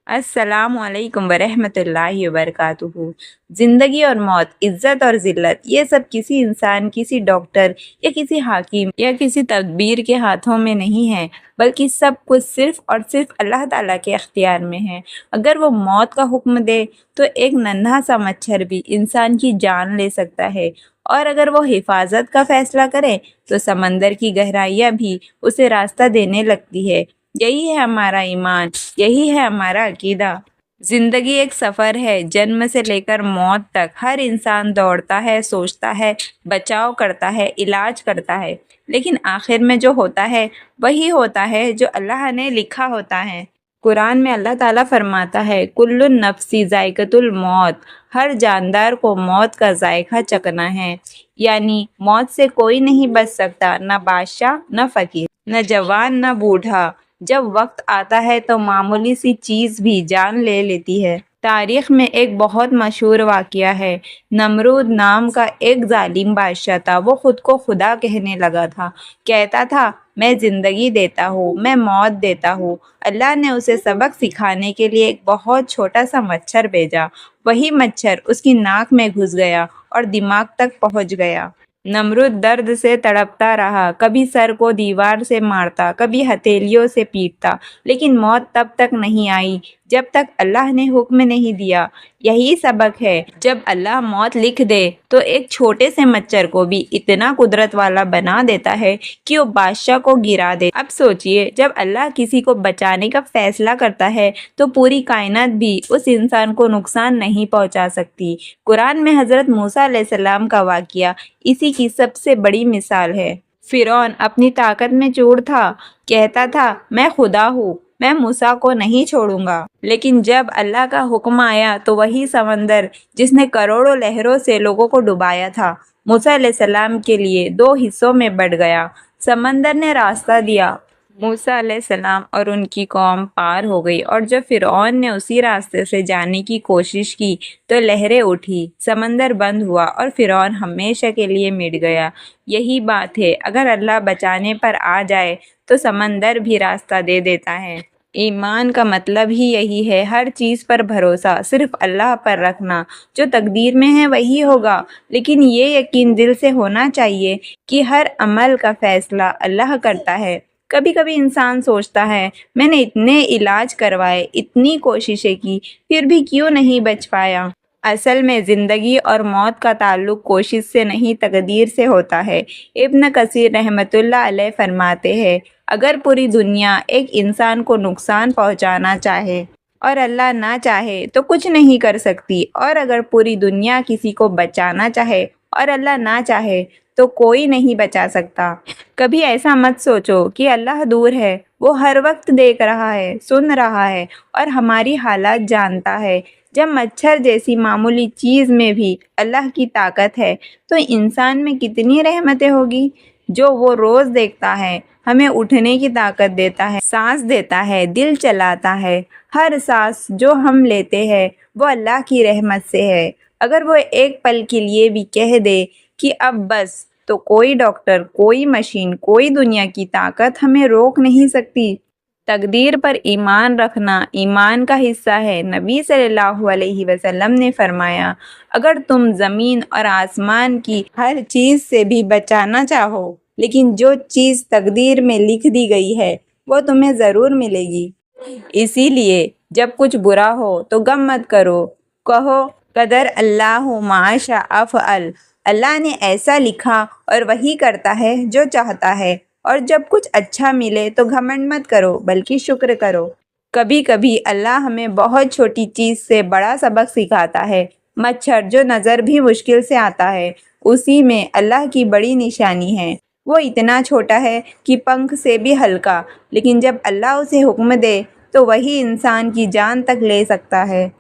अस्सलाम वालेकुम वरहमतुल्लाहि वबरकातुहू। जिंदगी और मौत, इज्जत और जिल्लत, ये सब किसी इंसान, किसी डॉक्टर या किसी हाकिम या किसी तदबीर के हाथों में नहीं है, बल्कि सब कुछ सिर्फ और सिर्फ अल्लाह ताला के अख्तियार में है। अगर वो मौत का हुक्म दे तो एक नन्हा सा मच्छर भी इंसान की जान ले सकता है, और अगर वो हिफाजत का फैसला करे तो समंदर की गहराइयाँ भी उसे रास्ता देने लगती है। यही है हमारा ईमान, यही है हमारा अकीदा। जिंदगी एक सफर है, जन्म से लेकर मौत तक हर इंसान दौड़ता है, सोचता है, बचाव करता है, इलाज करता है, लेकिन आखिर में जो होता है वही होता है जो अल्लाह ने लिखा होता है। कुरान में अल्लाह ताला फरमाता है, कुल्लुन नफ्सी जायकतुल मौत, हर जानदार को मौत का जायका चखना है। यानी मौत से कोई नहीं बच सकता, न बादशाह, न फकीर, न जवान, न बूढ़ा। जब वक्त आता है तो मामूली सी चीज़ भी जान ले लेती है। तारीख में एक बहुत मशहूर वाक़या है। नमरूद नाम का एक जालिम बादशाह था। वो खुद को खुदा कहने लगा था। कहता था, मैं ज़िंदगी देता हूँ, मैं मौत देता हूँ। अल्लाह ने उसे सबक सिखाने के लिए एक बहुत छोटा सा मच्छर भेजा। वही मच्छर उसकी नाक में घुस गया और दिमाग तक पहुँच गया। नमरूद दर्द से तड़पता रहा, कभी सर को दीवार से मारता, कभी हथेलियों से पीटता, लेकिन मौत तब तक नहीं आई जब तक अल्लाह ने हुक्म नहीं दिया। यही सबक है, जब अल्लाह मौत लिख दे तो एक छोटे से मच्छर को भी इतना कुदरत वाला बना देता है कि वो बादशाह को गिरा दे। अब सोचिए, जब अल्लाह किसी को बचाने का फैसला करता है तो पूरी कायनात भी उस इंसान को नुकसान नहीं पहुंचा सकती। कुरान में हज़रत मूसा अलैहिस्सलाम का वाक़या इसी की सबसे बड़ी मिसाल है। फिरौन अपनी ताकत में चूर था, कहता था, मैं खुदा हूँ, मैं मूसा को नहीं छोड़ूंगा। लेकिन जब अल्लाह का हुक्म आया तो वही समंदर, जिसने करोड़ों लहरों से लोगों को डुबाया था, मूसा अलैहिस्सलाम के लिए दो हिस्सों में बंट गया। समंदर ने रास्ता दिया, मूसा अलैहिस्सलाम और उनकी कौम पार हो गई, और जब फिरौन ने उसी रास्ते से जाने की कोशिश की तो लहरें उठी, समंदर बंद हुआ और फिरौन हमेशा के लिए मिट गया। यही बात है, अगर अल्लाह बचाने पर आ जाए तो समंदर भी रास्ता दे देता है। ईमान का मतलब ही यही है, हर चीज़ पर भरोसा, सिर्फ अल्लाह पर रखना। जो तकदीर में है वही होगा, लेकिन ये यकीन दिल से होना चाहिए कि हर अमल का फैसला अल्लाह करता है। कभी कभी इंसान सोचता है, मैंने इतने इलाज करवाए, इतनी कोशिशें की, फिर भी क्यों नहीं बच पाया। असल में ज़िंदगी और मौत का ताल्लुक कोशिश से नहीं, तकदीर से होता है। इब्न कसीर रहमतुल्लाह अलैह फरमाते हैं, अगर पूरी दुनिया एक इंसान को नुकसान पहुंचाना चाहे और अल्लाह ना चाहे तो कुछ नहीं कर सकती, और अगर पूरी दुनिया किसी को बचाना चाहे और अल्लाह ना चाहे तो कोई नहीं बचा सकता। कभी ऐसा मत सोचो कि अल्लाह दूर है, वो हर वक्त देख रहा है, सुन रहा है और हमारी हालात जानता है। जब मच्छर जैसी मामूली चीज़ में भी अल्लाह की ताकत है तो इंसान में कितनी रहमतें होगी। जो वो रोज़ देखता है, हमें उठने की ताकत देता है, सांस देता है, दिल चलाता है। हर सांस जो हम लेते हैं वो अल्लाह की रहमत से है। अगर वो एक पल के लिए भी कह दे कि अब बस, तो कोई डॉक्टर, कोई मशीन, कोई दुनिया की ताकत हमें रोक नहीं सकती। तकदीर पर ईमान रखना ईमान का हिस्सा है। नबी सल्लल्लाहु अलैहि वसल्लम ने फरमाया, अगर तुम ज़मीन और आसमान की हर चीज़ से भी बचाना चाहो, लेकिन जो चीज़ तकदीर में लिख दी गई है वो तुम्हें ज़रूर मिलेगी। इसीलिए जब कुछ बुरा हो तो गम मत करो, कहो, कदर अल्लाह माशा अफ़अल, अल्लाह ने ऐसा लिखा और वही करता है जो चाहता है। और जब कुछ अच्छा मिले तो घमंड मत करो, बल्कि शुक्र करो। कभी कभी अल्लाह हमें बहुत छोटी चीज़ से बड़ा सबक सिखाता है। मच्छर जो नज़र भी मुश्किल से आता है, उसी में अल्लाह की बड़ी निशानी है। वो इतना छोटा है कि पंख से भी हल्का, लेकिन जब अल्लाह उसे हुक्म दे तो वही इंसान की जान तक ले सकता है।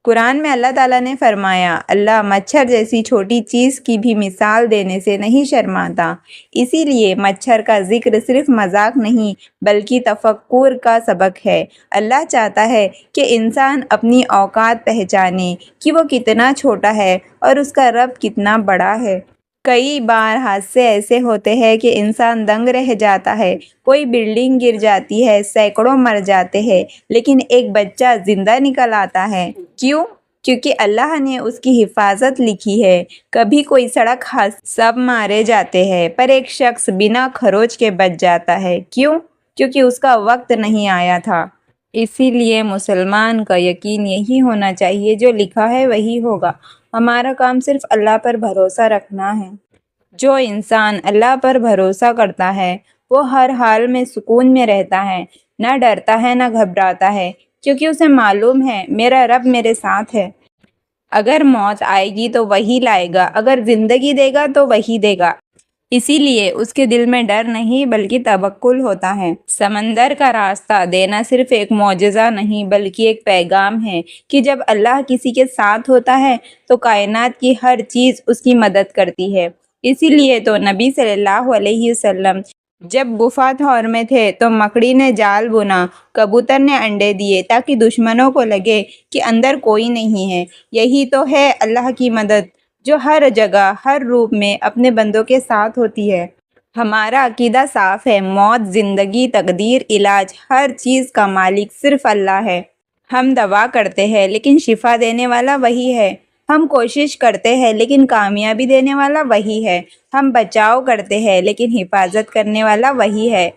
कुरान में अल्लाह ताला ने फरमाया, अल्लाह मच्छर जैसी छोटी चीज़ की भी मिसाल देने से नहीं शर्माता। इसीलिए मच्छर का जिक्र सिर्फ मजाक नहीं, बल्कि तफक्कुर का सबक है। अल्लाह चाहता है कि इंसान अपनी औकात पहचाने कि वो कितना छोटा है और उसका रब कितना बड़ा है। کئی بار حادثے ایسے ہوتے ہیں کہ انسان دنگ رہ جاتا ہے، کوئی بلڈنگ گر جاتی ہے، سینکڑوں مر جاتے ہیں، لیکن ایک بچہ زندہ نکل آتا ہے۔ کیوں؟ کیونکہ اللہ نے اس کی حفاظت لکھی ہے۔ کبھی کوئی سڑک حادثہ، سب مارے جاتے ہیں، پر ایک شخص بنا خروچ کے بچ جاتا ہے۔ کیوں؟ کیونکہ اس کا وقت نہیں آیا تھا۔ اسی لیے مسلمان کا یقین یہی ہونا چاہیے، جو لکھا ہے وہی ہوگا۔ ہمارا کام صرف اللہ پر بھروسہ رکھنا ہے۔ جو انسان اللہ پر بھروسہ کرتا ہے وہ ہر حال میں سکون میں رہتا ہے، نہ ڈرتا ہے نہ گھبراتا ہے، کیونکہ اسے معلوم ہے میرا رب میرے ساتھ ہے۔ اگر موت آئے گی تو وہی لائے گا، اگر زندگی دے گا تو وہی دے گا۔ اسی لیے اس کے دل میں ڈر نہیں بلکہ توکل ہوتا ہے۔ سمندر کا راستہ دینا صرف ایک معجزہ نہیں بلکہ ایک پیغام ہے کہ جب اللہ کسی کے ساتھ ہوتا ہے تو کائنات کی ہر چیز اس کی مدد کرتی ہے۔ اسی لیے تو نبی صلی اللہ علیہ وسلم جب غفا تھور میں تھے تو مکڑی نے جال بنا، کبوتر نے انڈے دیے تاکہ دشمنوں کو لگے کہ اندر کوئی نہیں ہے۔ یہی تو ہے اللہ کی مدد، جو ہر جگہ ہر روپ میں اپنے بندوں کے ساتھ ہوتی ہے۔ ہمارا عقیدہ صاف ہے، موت، زندگی، تقدیر، علاج، ہر چیز کا مالک صرف اللہ ہے۔ ہم دعا کرتے ہیں لیکن شفا دینے والا وہی ہے۔ ہم کوشش کرتے ہیں لیکن کامیابی دینے والا وہی ہے۔ ہم بچاؤ کرتے ہیں لیکن حفاظت کرنے والا وہی ہے۔